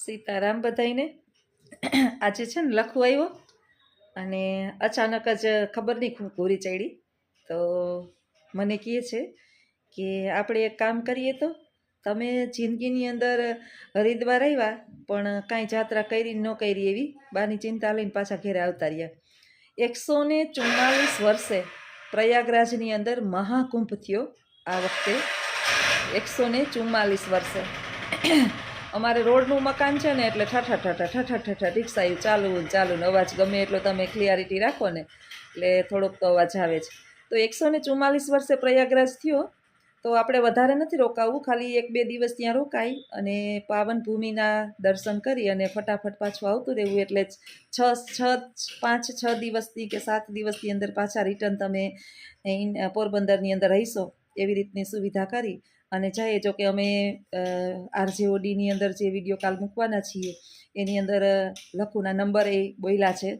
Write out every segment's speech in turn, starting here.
સીતારામ બધાઈને આજે છે ને લખવું આવ્યો અને અચાનક જ ખબર નહીં હું પૂરી ચડી તો મને કહે છે કે આપણે એક કામ કરીએ તો તમે જિંદગીની અંદર હરિદ્વાર આવ્યા પણ કાંઈ જાત્રા કરી ન કરી એવી બાની ચિંતા લઈને પાછા ઘેરે આવતા રહ્યા 144 વર્ષે પ્રયાગરાજની અંદર મહાકુંભ થયો આ વખતે 144 વર્ષે અમારે રોડનું મકાન છે ને એટલે ઠઠા ઠઠા ઠઠા ઠઠા રિક્ષા ચાલુ ચાલુ અવાજ ગમે એટલો તમે ક્લિયરિટી રાખો ને એટલે થોડોક તો અવાજ આવે છે તો 144 વર્ષે પ્રયાગરાજ થયો તો આપણે વધારે નથી રોકાવું ખાલી 1-2 દિવસ ત્યાં રોકાઈ અને પાવન ભૂમિના દર્શન કરી અને ફટાફટ પાછું આવતું રહેવું એટલે 5-6 દિવસથી કે 7 દિવસની અંદર પાછા રિટર્ન તમે પોરબંદરની અંદર રહીશો એવી રીતની સુવિધા કરી અને જઈએ જો કે અમે RJODની અંદર જે વિડીયો કાલ મૂકવાના છીએ એની અંદર લખુના નંબર એ બોલ્યા છે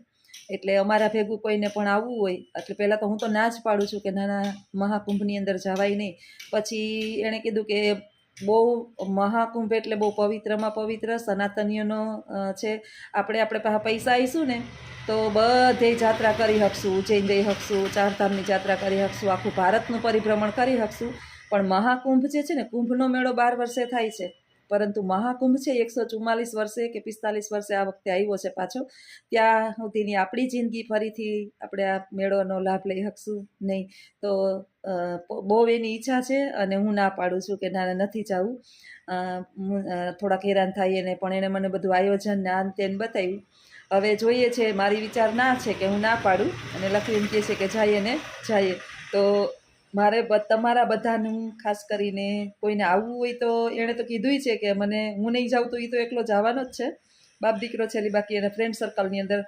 એટલે અમારા ભેગું કોઈને પણ આવવું હોય એટલે પહેલાં તો હું તો ના જ પાડું છું કે નાના મહાકુંભની અંદર જવાય નહીં પછી એણે કીધું કે બહુ મહાકુંભ એટલે બહુ પવિત્રમાં પવિત્ર સનાતનીઓનો છે આપણે પાસે પૈસા આવીશું ને તો બધે જાત્રા કરી શકશું ઉજ્જૈન જઈ શકશું ચારધામની જાત્રા કરી શકશું આખું ભારતનું પરિભ્રમણ કરી શકશું પણ મહાકુંભ જે છે ને કુંભનો મેળો 12 વર્ષે થાય છે પરંતુ મહાકુંભ છે 144 વર્ષે કે 45 વર્ષે આ વખતે આવ્યો છે પાછો ત્યાં સુધીની આપણી જિંદગી ફરીથી આપણે આ મેળોનો લાભ લઈ શકશું નહીં તો બહુ એની ઈચ્છા છે અને હું ના પાડું છું કે ના નથી જવું થોડાક હેરાન થઈએ ને પણ એને મને બધું આયોજન ને આન તેન બતાવ્યું હવે જોઈએ છે મારી વિચાર ના છે કે હું ના પાડું અને લખી એમ કહે છે કે જઈએ ને જઈએ તો મારે તમારા બધાનું ખાસ કરીને કોઈને આવવું હોય તો એણે તો કીધું છે કે મને હું નહીં જાઉં તો એ તો એકલો જવાનો જ છે બાપ દીકરો છેલ્લી બાકી એના ફ્રેન્ડ સર્કલની અંદર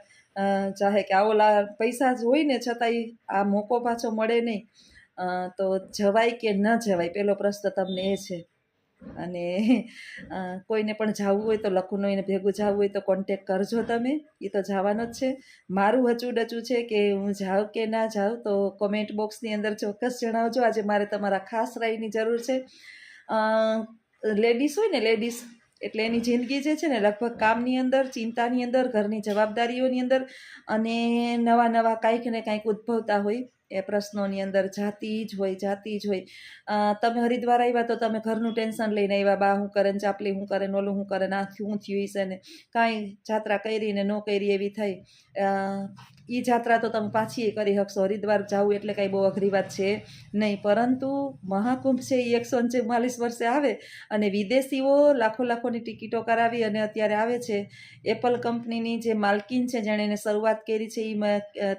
ચાહે કે આવો પૈસા જ હોય ને છતાંય આ મોકો પાછો મળે નહીં તો જવાય કે ન જવાય પહેલો પ્રશ્ન તમને એ છે અને કોઈને પણ જવું હોય તો લખુનો એને ભેગું જવું હોય તો કોન્ટેક કરજો તમે એ તો જવાનો જ છે મારું હચું ડચું છે કે હું જાઉં કે ના જાઉં તો કોમેન્ટ બોક્સની અંદર ચોક્કસ જણાવજો આજે મારે તમારા ખાસ રાયની જરૂર છે લેડીઝ હોય ને લેડીઝ એટલે એની જિંદગી જે છે ને લગભગ કામની અંદર ચિંતાની અંદર ઘરની જવાબદારીઓની અંદર અને નવા કાંઈક ને કાંઈક ઉદ્ભવતા હોય એ પ્રશ્નોની અંદર જાતી જ હોય તમે હરિદ્વાર આવ્યા તો તમે ઘરનું ટેન્શન લઈને આવ્યા બા હું કરે ને ચાપલી હું કરે ને ઓલું હું કરે ને આ શું થયું છે ને કાંઈ જાત્રા કરી ને ન કરી એવી થઈ એ જાત્રા તો તમે પાછી કરી શકશો હરિદ્વાર જવું એટલે કાંઈ બહુ અઘરી વાત છે નહીં પરંતુ મહાકુંભ છે એ 144 વર્ષે આવે અને વિદેશીઓ લાખોની ટિકિટો કરાવી અને અત્યારે આવે છે એપલ કંપનીની જે માલકીન છે જેણે એને શરૂઆત કરી છે એ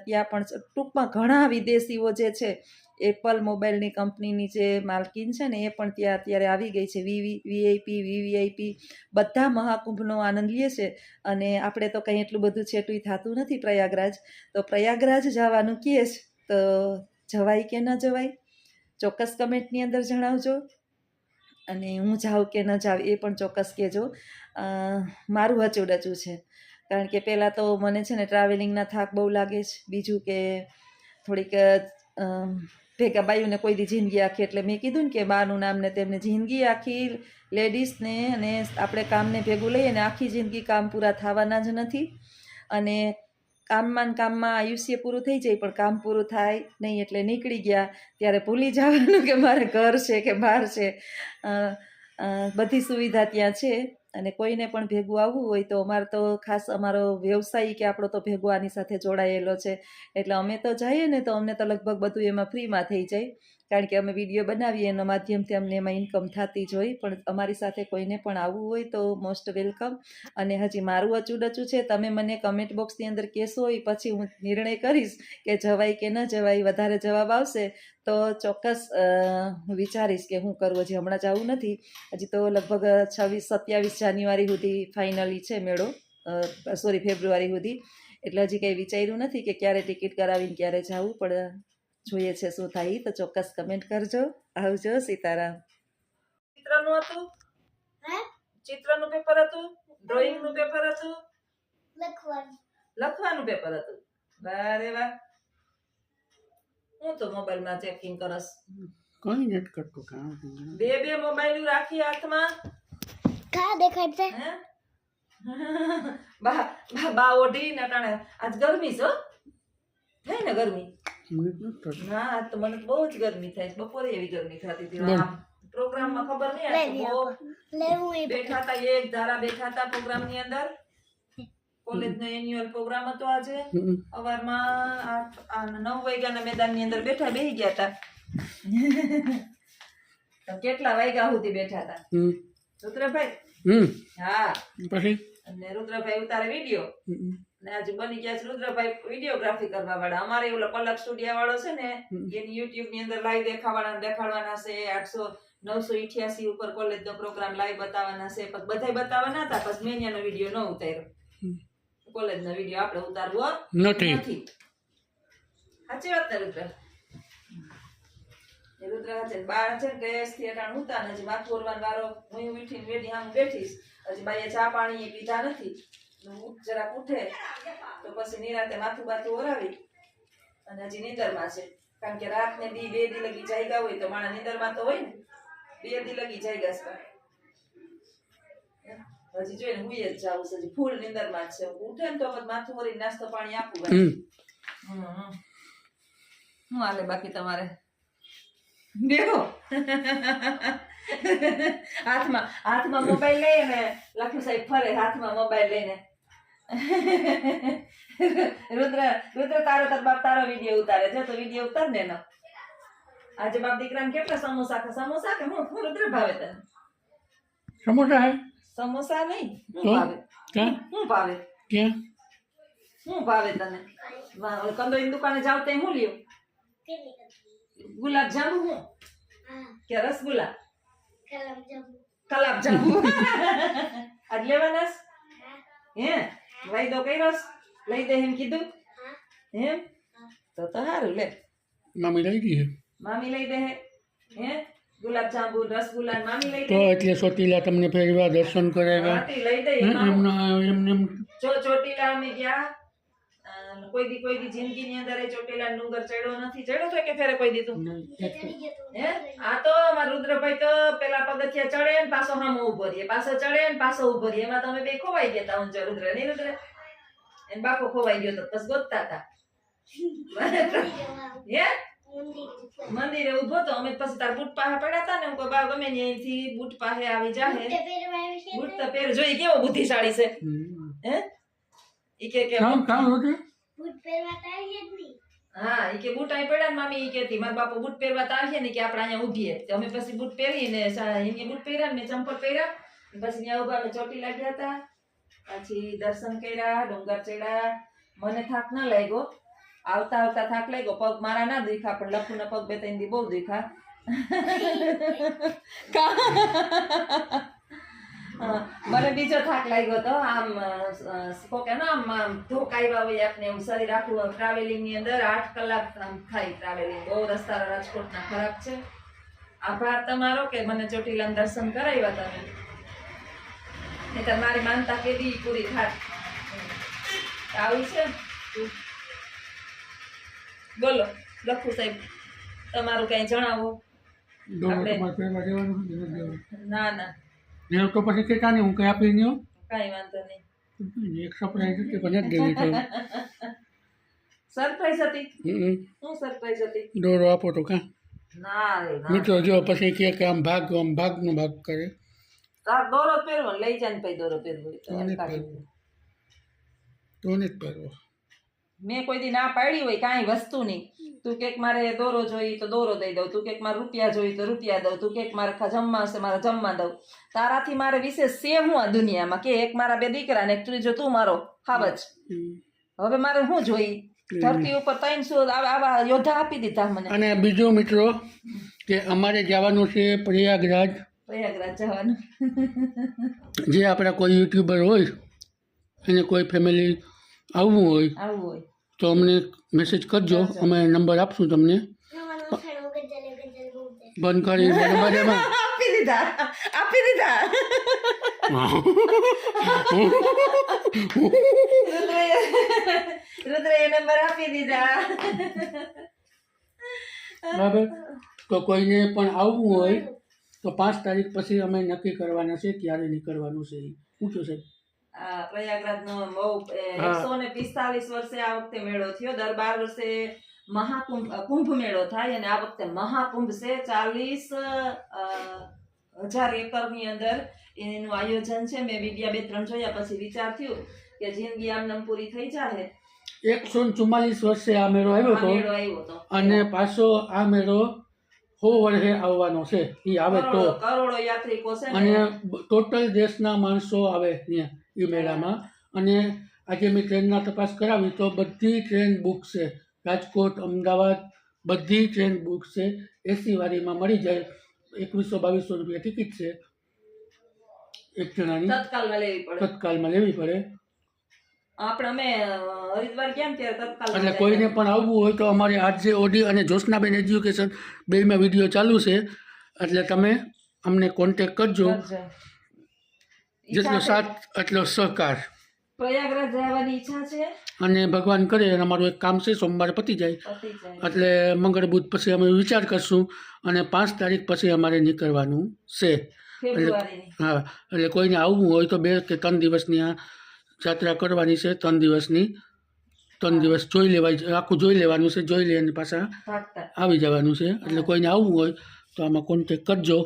ત્યાં પણ ટૂંકમાં ઘણા વિદેશીઓ જે છે એપલ મોબાઈલની કંપનીની જે માલકીન છે ને એ પણ ત્યાં અત્યારે આવી ગઈ છે VVIP બધા મહાકુંભનો આનંદ લે છે અને આપણે તો કંઈ એટલું બધું છેટું થતું નથી પ્રયાગરાજ તો પ્રયાગરાજ જવાનું કહે છે તો જવાય કે ન જવાય ચોક્કસ કમેન્ટની અંદર જણાવજો અને હું જાઉં કે ન જાઉં એ પણ ચોક્કસ કહેજો મારું હચું ડચું છે કારણ કે પહેલાં તો મને છે ને ટ્રાવેલિંગના થાક બહુ લાગે છે બીજું કે થોડીક ભેગા બાયુને કોઈ દી જિંદગી આખી એટલે મેં કીધું ને કે બાનું નામ ને તેમને જિંદગી આખી લેડીઝને અને આપણે કામને ભેગું લઈએ ને આખી જિંદગી કામ પૂરા થવાના જ નથી અને કામમાં આયુષ્ય પૂરું થઈ જાય પણ કામ પૂરું થાય નહીં એટલે નીકળી ગયા ત્યારે ભૂલી જવાનું કે મારે ઘર છે કે બહાર છે બધી સુવિધા ત્યાં છે અને કોઈને પણ ભેગું આવવું હોય તો અમારે તો ખાસ અમારો વ્યવસાય કે આપણો તો ભેગો આની સાથે જોડાયેલો છે એટલે અમે તો જઈએ ને તો અમને તો લગભગ બધું એમાં ફ્રીમાં થઈ જાય કારણ કે અમે વિડીયો બનાવીએ એના માધ્યમથી અમને એમાં ઇન્કમ થતી જ હોય પણ અમારી સાથે કોઈને પણ આવવું હોય તો મોસ્ટ વેલકમ અને હજી મારું અચું ડચું છે તમે મને કમેન્ટ બોક્સની અંદર કહેશો એ પછી હું નિર્ણય કરીશ કે જવાય કે ન જવાય વધારે જવાબ આવશે તો ચોક્કસ હું વિચારીશ કે હું કરવું હજી હમણાં જવું નથી હજી તો લગભગ 26-27 જાન્યુઆરી સુધી ફાઇનલી છે મેળો ફેબ્રુઆરી સુધી એટલે હજી કંઈ વિચાર્યું નથી કે ક્યારે ટિકિટ કરાવીને ક્યારે જવું પણ જોઈએ છે શું થાય તો ચોક્કસ કમેન્ટ કરજો આવજો સીતારામ ચિત્રનું હતું ચિત્રનું પેપર હતું ડ્રોઈંગનું પેપર હતું લખવાનું પેપર હતું વારે વાહ હું તો મોબાઈલમાં ચેકિંગ કરસ કોઈ નથી કરતું કામ બે મોબાઈલ રાખી હાથમાં કા દેખાડશે હે બા બા ઓઢી ને ટાણે આજ ગરમી છે હો. થાય ને ગરમી મને નથી થતું. ના આજ તો મને તો બહુ જ ગરમી થાય છે. બપોરે એવી ગરમી થતી હતી બોલ. આમ પ્રોગ્રામમાં ખબર નહીં આજ તો બહુ બેઠા હતા એક ધારા બેઠા હતા પ્રોગ્રામની અંદર કોલેજનો એન્યુઅલ પ્રોગ્રામ હતો આજે હમ. સવારમાં 9 વાગ્યાના મેદાનની અંદર બેહી ગયા હતા તો કેટલા વાગ્યા સુધી બેઠા હતા હમ. રુદ્રભાઈ હમ. હા પછી અને રુદ્રભાઈ ઉતારે વિડીયો હમ. ને આજે બની ગયા છે રુદ્રભાઈ વિડીયોગ્રાફી કરવા વાળા અમારે ઓલો પલક સ્ટુડિયો વાળો છે ને એની યુટ્યુબ ની અંદર લાઈવ દેખાડવાના છે 988 ઉપર કોલેજ નો પ્રોગ્રામ લાઈવ બતાવવાના છે પણ બધાય બતાવવાના હતા પછી મેં એનો વિડીયો ન ઉતાર્યો કોલેજ નો વિડીયો આપણે ઉતારવો નથી. નથી સાચી વાત ને રુદ્ર એ રુદ્ર છે બાર છે ને ગેસ થી અટાણ ઉતા ને હજી માથું ઓરવાનો વારો હું ઉઠીને વેડી આમ બેઠીશ હજી બાઈએ ચા પાણી પીધા નથી જરાક ઉઠે તો પછી નિરાતે માથું બાથું ઓરાવી અને હજી નીંદરમાં છે કારણ કે રાત ને 2 દી લગી જાગ્યા હોય તો મારા નીંદરમાં તો હોય ને 2 દી લગી જાગ્યા છે હજી જોઈને હુઈ જ જાવું છે હજી ફૂલ નીંદરમાં જ છે ઉઠે ને તો પછી માથું ઓરીને નાસ્તો પાણી આપું હમ. શું હાલે બાકી તમારે દેખો હાથમાં મોબાઈલ લઈને લખુ સાહેબ ફરે હાથમાં મોબાઈલ લઈને રુદ્ર તારો વિડીયો ઉતારે છે તો વિડીયો ઉતાર ને એનો આજે બાપ દીકરાને કેટલા સમોસા કે હું રુદ્ર ભાવે તને સમોસા હે સમોસા નહીં તો? શું ભાવે ક્યાં શું ભાવે ક્યાં શું ભાવે તને કંદોઈની દુકાને જાવ તો હું લ્યો ગુલાબ જાંબુ હું કે રસગુલ્લા કલાબ જાંબુ આજ લેવાના હે વાયદો કર્યો લઈ દે એમ કીધું એમ તો સારું લે મામી લઈ ગઈ હે મામી લઈ દે હે ગુલાબ જાંબુ રસગુલ્લા મામી લઈ તો દે એટલે ચોટીલા તમને ફેરવા દર્શન કરાવ્યા હાથી લઈ દે એમને એમ જો ચોટીલા અમે ગયા કોઈ દી જિંદગીની અંદર એ ચોટીલા ડુંગર ચડ્યો નથી ચડ્યો તો કે ફેરે કોઈ દીધું હે આ તો મારા રુદ્રભાઈ તો પેલા પગથિયા ચડે ને પાછો સામો ઉભો રહે પાછો ચડે ને પાછો ઉભો રહે એમાં તમે બે ખોવાઈ ગયા તા ઊંચા રુદ્ર નહીં રુદ્ર એને બાકો ખોવાઈ ગયો તો પછી ગોતતા હતા હે મંદિરે ઉભો તો અમે પછી તાર બૂટ પાસે પડ્યા હતા ને હું કહું બા ગમે ને અહીંથી બૂટ પાસે આવી જાહે બૂટ તો પહેર જોઈ કેવો બુદ્ધિશાળી છે હે ઈ કે કામ કામ હતું હા ઈ કે બૂટ આઈ પડ્યા ને મામી ઈ કેતી મારા બાપુ બૂટ પહેરવા તો આવીએ ને કે આપણે અહીંયા ઊભીએ તો અમે પછી બૂટ પહેરીને એને બૂટ પહેર્યા ને મેં ચંપલ પહેર્યા પછી ત્યાં ઉભા અમે ચોટી લાગ્યા હતા પછી દર્શન કર્યા ડુંગર ચડ્યા મને થાક ના લાગ્યો આવતા થાક લાગ્યો પગ મારા ના દુખા પણ લખુના પગ બે ત્રણ દી બહુ દુખા મને બીજો થાક લાગ્યો તો આમ કે આમ ધોકાવ્યા હોય આપને એવું શરીર આખું ટ્રાવેલિંગ ની અંદર 8 કલાક આમ થાય ટ્રાવેલિંગ બહુ રસ્તા રાજકોટના ખરાબ છે આભાર તમારો કે મને ચોટીલા દર્શન કરાવ્યા તમે નહીંતર મારી માનતા કેવી પૂરી થાત આવી છે બોલો લખુ સાહેબ તમારું કઈ જણાવો ના ના ને તો પછી કેતા નહીં હું કઈ આપી નહીં કઈ વાંધો નહીં એક સરપ્રાઈઝ હતી પણ નથી દેવી તો સરપ્રાઈઝ હતી હમ. શું સરપ્રાઈઝ હતી દોરો આપો તો કાં ના રે ના મિત્રો જો પછી કે આમ ભાગનો ભાગ કરે તાર દોરો પહેરવો ને લઈ જાય ને પછી દોરો પહેરવો હોય તો એમ કાઢી દે. તો નથી પહેરવો મેં કોઈ દી ના પાડી હોય કાંઈ વસ્તુ નહીં તું કેક મારે દોરો જોઈ તો દોરો દઈ દઉં તું કેક મારે રૂપિયા જોઈ તો રૂપિયા દઉં તું કેક મારે જમવા હશે મારે જમવા દઉં તારાથી મારે વિશેષ છે હું આ દુનિયામાં કે એક મારા 2 દીકરા ને એક ત્રીજો તું મારો હાવજ હવે મારે શું જોઈ ધરતી ઉપર 300 આવા યોદ્ધા આપી દીધા મને અને બીજો મિત્રો કે અમારે જવાનું છે પ્રયાગરાજ જવાનું જે આપણા કોઈ યુટ્યુબર હોય એને કોઈ ફેમિલી આવવું હોય આવું હોય તો અમને મેસેજ કરજો અમે નંબર આપશું તમને બંધ કરી નંબરમાં આપી દીધા રુદ્ર એ નંબર આપી દીધા બરાબર તો કોઈને પણ આવવું હોય તો 5 તારીખ પછી અમે નક્કી કરવાના છે ક્યારે નીકળવાનું છે પૂછો સાહેબ આ પ્રયાગરાજનો બહુ હા. 145 વર્ષે આ વખતે મેળો થયો. દર 12 વર્ષે કુંભ મેળો થાય અને આ વખતે મહાકુંભ છે. 40,000 એકરની અંદર એનું આયોજન છે. મેં વિડિયા 2-3 જોયા પછી વિચાર થયું કે જિંદગી આમનામ પૂરી થઈ જાય. 144 વર્ષે આ મેળો આવ્યો આ હતો મેળો આવ્યો હતો અને પાછો આ મેળો 100 વર્ષે આવવાનો છે. એ આવે તો કરોડો યાત્રિકો છે ને. અને ટોટલ દેશના માણસો આવે ત્યાં એ મેળામાં. અને આજે મેં ટ્રેનના તપાસ કરાવી તો બધી ટ્રેન બુક છે. રાજકોટ, અમદાવાદ બધી ટ્રેન બુક છે. એસી વાળીમાં મળી જાય. 2100-2200 રૂપિયા ટિકિટ છે એક જણાની. તત્કાલમાં લેવી પડે. તત્કાલમાં લેવી પડે. આપણે અમે હરિદ્વાર ગયા ને ત્યારે તત્કાલ એટલે કોઈને પણ આવવું હોય તો અમારે આજે ઓડી અને જ્યોત્સનાબેન એજ્યુકેશન બેયમાં વિડીયો ચાલુ છે. એટલે તમે અમને કોન્ટેક કરજો. જેટલો સાથ એટલો સહકાર. પ્રયાગરાજ જવાની ઈચ્છા છે. અને ભગવાન કરે અને અમારું એક કામ છે સોમવારે પતી જાય એટલે મંગળ બુધ પછી અમે વિચાર કરશું અને 5 તારીખ પછી અમારે નીકળવાનું છે. ફેબ્રુઆરીની. હા, એટલે કોઈને આવવું હોય તો 2 કે 3 દિવસની આ યાત્રા કરવાની છે. 3 દિવસની 3 દિવસ જોઈ લેવાય, આખું જોઈ લેવાનું છે. જોઈ લઈને પાછા ભાગતા આવી જવાનું છે. એટલે કોઈને આવવું હોય તો આમાં કોન્ટેક કરજો.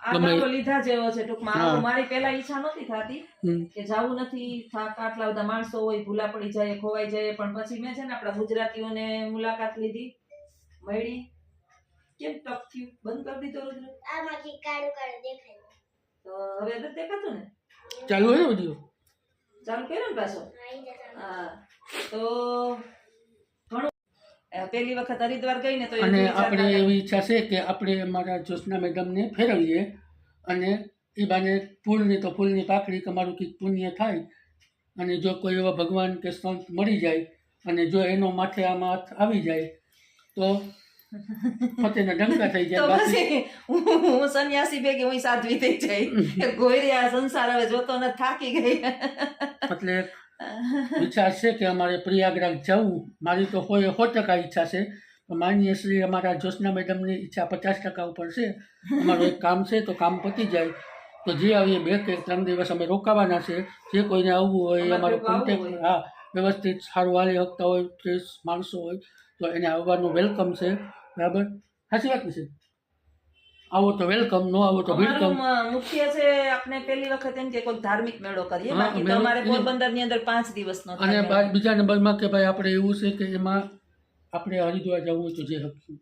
આ બાબો લીધા જેવો છે ટૂંકમાં. હા. મારી પહેલા ઈચ્છા નહોતી થતી કે જાવું નથી, થાક આટલા બધા માણસો હોય, ભૂલા પડી જાય, ખોવાઈ જાય. પણ પછી મેં છે ને આપણા ગુજરાતીઓને મુલાકાત લીધી, મળી. કેમ ટક થયું? બંધ કરી દીધો રુદ્ર? આમાંથી કાળું કાળું દેખાય. તો હવે નથી દેખાતું ને? ચાલુ હોય વિડીયો. ચાલુ કર્યો ને પાછો? હા. તો ઘણું પહેલી વખત હરિદ્વાર ગઈ ને તો અને આપણે એવી ઈચ્છા છે કે આપણે અમારા જ્યોત્સના મેડમને ફેરવીએ અને એ બાને ફૂલની તો ફૂલની પાકડી તમારું કંઈક પુણ્ય થાય. અને જો કોઈ એવા ભગવાન કે સંત મળી જાય અને જો એનો માથે આમાં હાથ આવી જાય તો ફતેના ડંકા થઈ તો જાય. બાકી પછી હું સંન્યાસી ભેગી હું સાધ્વી થઈ જાય કે ગોયરી આ સંસાર હવે જોતો ન થાકી ગઈ. એટલે વિચાર છે કે અમારે પ્રયાગરાજ જવું. મારી તો 100% ઈચ્છા છે. માનીય શ્રી અમારા જ્યોત્સના મેડમની ઈચ્છા 50% ઉપર છે. અમારું એક કામ છે તો કામ પતી જાય તો જે આવીએ 2 કે 3 દિવસ અમે રોકાવાના છે. જે કોઈને આવવું હોય અમારો કોન્ટેક્ટ. હા, વ્યવસ્થિત સારું હાલી શકતા હોય, ફ્રેશ માણસો હોય તો એને આવવાનું વેલકમ છે. બરાબર, સાચી વાત છે. આવો તો વેલકમ, ન આવો તો વેલકમ. અમારું મુખ્ય છે આપણે પહેલી વખત એમ કે કોઈ ધાર્મિક મેળો કરીએ. બાકી તો અમારે પોરબંદર ની અંદર 5 દિવસનો અને થાય. બીજા નંબરમાં કે ભાઈ આપણે એવું છે કે એમાં આપણે હરિદ્વાર જવું હોય તો જઈ શકીએ,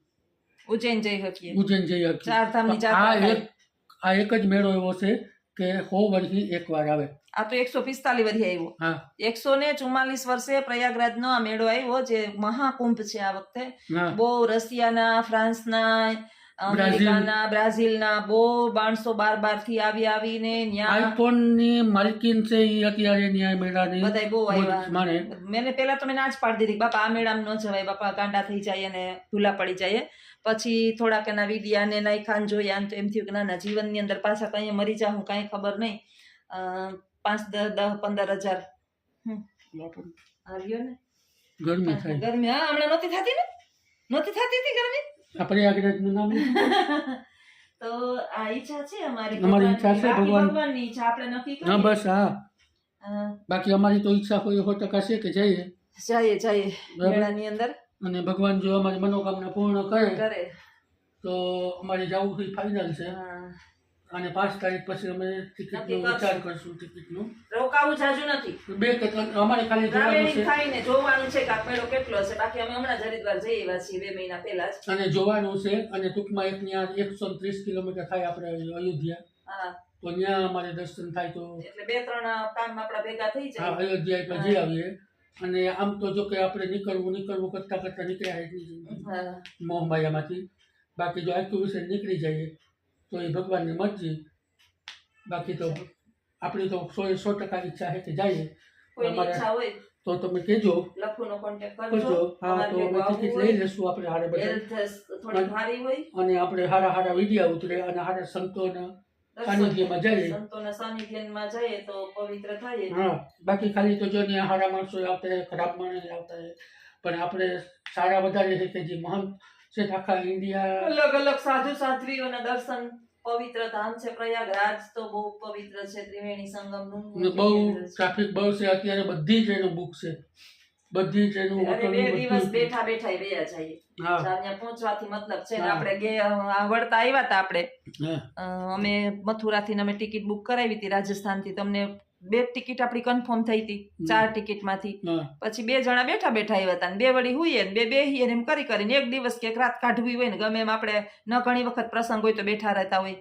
ઉજ્જૈન જઈ શકીએ, ઉજ્જૈન જઈ શકીએ. ચારધામની આ યાત્રા એક જ મેળો એવો છે કે 100 વર્ષથી એકવાર આવે. આ તો 145 વર્ષે આવ્યો. હા 144 વર્ષે પ્રયાગરાજનો આ મેળો આવ્યો જે મહાકુંભ છે આ વખતે. હા બહુ રશિયાના, ફ્રાન્સના, અમેરિકાના, બ્રાઝિલના બહુ માણસો બાર થી આવીને ન્યા આઈફોનની માલકીન છે એ અત્યારે ન્યાય મેળાની બધાય બહુ આવ્યા. માને. મેં પહેલા તો મેં ના જ પાડી દીધી બાપા આ મેળામાં ન જવાય, બાપા ગાંડા થઈ જાય અને ભૂલા પડી જાય. પછી થોડાક એના વિડિયા ને નાયખાન જોયા ને તો એમ થયું કે ના જીવનની અંદર પાછા કઈ મરી જાઉં કાંઈ ખબર નહીં. 5, 10, 15 હજાર આવ્યો ને ગરમી થાય. ગરમી. હા, હમણાં નહોતી થતી ને, નહોતી થતી હતી ગરમી. આ પ્રયાગરાજનું નામ તો આ ઈચ્છા છે અમારી. અમારી ઈચ્છા છે ભગવાનની ઈચ્છા આપણે નક્કી હા કરી. બસ. હા, બાકી અમારી તો ઈચ્છા હોય 100% છે કે જઈએ જઈએ મેળાની અંદર અને ભગવાન જો અમારી મનોકામના પૂર્ણ કરે કરે તો અમારે જવું હોય ફાઇનલ છે. હા. અને 5 તારીખ પછી અમે ટિકિટનો નક્કી કરશું. વિચાર કરશું. ટિકિટનું રોકાવું જાજુ નથી. 2 કે 3 અમારે ખાલી જવાનું ટ્રાવેલિંગ છે થાયને જોવાનું છે કે આ મેળો કેટલો છે. બાકી અમે હમણાં જ હરિદ્વાર જઈ આવ્યા છીએ 2 મહિના પહેલા જ. અને જોવાનું છે. અને ટૂંકમાં એક ત્યાં 130 કિલોમીટર થાય આપણે અયોધ્યા, હા, તો ત્યાં અમારે દર્શન થાય તો એટલે 2-3 કામ આપણા ભેગા થઈ હા જાય. અયોધ્યા એટલે જઈ આવીએ. અને આમ તો જો કે આપણે નીકળવું કરતા નીકળ્યા એટલી હા. મોહમાયામાંથી. બાકી જો આખું વિશે નીકળી જઈએ તો એ ભગવાનની મરજી. બાકી તો આપણી તો 100% ઈચ્છા છે કે જઈએ. કોઈની અમારે ઈચ્છા હોય તો તમે કહેજો, લખુનો કોન્ટેક્ટ કરજો. કરજો. હા, તો અમે ટિકિટ લઈ લેશું આપણે હારે બધા. હેલ્થ થોડી ભારી હોય, અને આપણે હારા વિડિયા ઉતરે અને હારા સંતોના સાનિધ્યમાં જઈએ. સંતોના સાનિધ્યમાં જઈએ તો પવિત્ર થાય. હા, બાકી ખાલી તો જો ત્યાં હારા માણસો આવતા હોય, ખરાબ માણસ આવતા હોય, પણ આપણે સારા વધારે છે કે જે મહંત છે આખા ઇન્ડિયા. અલગ અલગ સાધુ સાધ્વીઓના દર્શન પવિત્ર ધામ છે પ્રયાગરાજ તો બહુ પવિત્ર છે. ત્રિવેણી સંગમનું ને બહુ ટ્રાફિક બહુ છે અત્યારે, બધી ટ્રેનો બુક છે, બધી ટ્રેનો અરે 2 હોટલની દિવસ બધી. બેઠા બેઠા વયા જઈએ. હા ત્યાં પહોંચવાથી મતલબ છે ને. હા. આપણે વળતા આવ્યા હતા આપણે હા અમે મથુરાથી અમે ટિકિટ બુક કરાવી હતી રાજસ્થાનથી. તમને 2 ટિકિટ આપણી કન્ફર્મ થઈ હતી 4 ટિકિટમાંથી. હા પછી 2 જણા બેઠા બેઠા આવ્યા હતા ને 2 વળી હુઈએ ને 2 બેહીએ ને એમ કરીને એક દિવસ કે એક રાત કાઢવી હોય ને ગમે એમ આપણે ન ઘણી વખત પ્રસંગ હોય તો બેઠા રહેતા હોય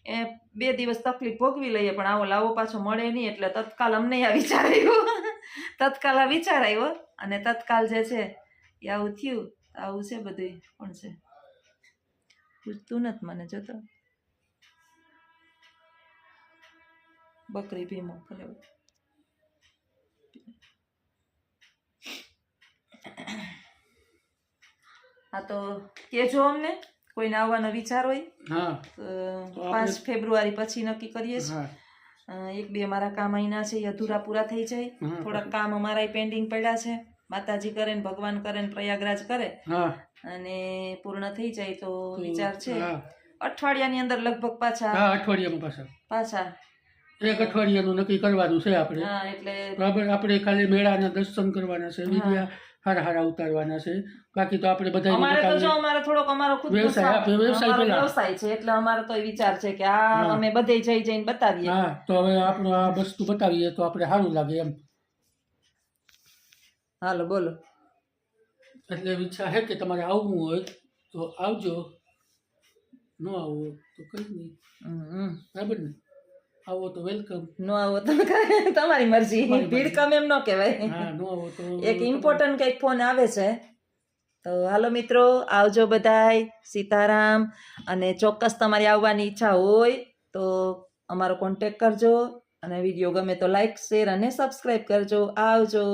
એ 2 દિવસ તકલીફ ભોગવી લઈએ. પણ આવો લાવો પાછો મળે નહીં એટલે તત્કાલ અમને આ વિચાર આવ્યો અને તત્કાલ જે છે એ આવું થયું. આવું છે બધું. કોણ છે પૂછતું નથી મને. જોતો બકરી ભીમો ભલે. હા તો કેજો અમને કોઈને આવવાનો વિચાર હોય હા તો 5 ફેબ્રુઆરી પછી નક્કી કરીએ છીએ. હા 1-2 મારા કામ અહીંના છે એ અધૂરા પૂરા થઈ જાય. હા. થોડાક કામ અમારા પેન્ડિંગ પડ્યા છે. માતાજી કરે ને ભગવાન કરે ને પ્રયાગરાજ કરે હા અને પૂર્ણ થઈ જાય તો તો વિચાર છે હા અઠવાડિયાની અંદર લગભગ હા અઠવાડિયામાં પાછા એક અઠવાડિયાનું નક્કી કરવાનું છે આપણે. હા એટલે બરાબર, આપણે ખાલી મેળાના દર્શન કરવાના છે, વિડિયા હારા ઉતારવાના છે. બાકી તો આપણે બધા અમારે તો જો અમારે થોડોક અમારો ખુદ વ્યવસાય, આપણે વ્યવસાય પેલા. વ્યવસાય છે એટલે અમારો તો એ વિચાર છે કે આ હા. અમે બધે જઈને બતાવીએ. હા તો હવે આપણું આ વસ્તુ બતાવીએ તો આપણે સારું લાગે એમ. હાલો બોલો. એટલે ઈચ્છા છે કે તમારે આવવું હોય તો આવજો, ન આવવું તો કંઈ નહીં. બરાબર ને? આવો તો વેલકમ, નો આવો તો તમારી મરજી. ભીડ કમ એમ ન કહેવાય. હા ન આવો તો એક ઇમ્પોર્ટન્ટ કંઈક ફોન આવે છે તો હાલો મિત્રો આવજો બધાય. સીતારામ. અને ચોક્કસ તમારી આવવાની ઈચ્છા હોય તો અમારો કોન્ટેક્ટ કરજો અને વિડીયો ગમે તો લાઈક શેર અને સબસ્ક્રાઈબ કરજો. આવજો.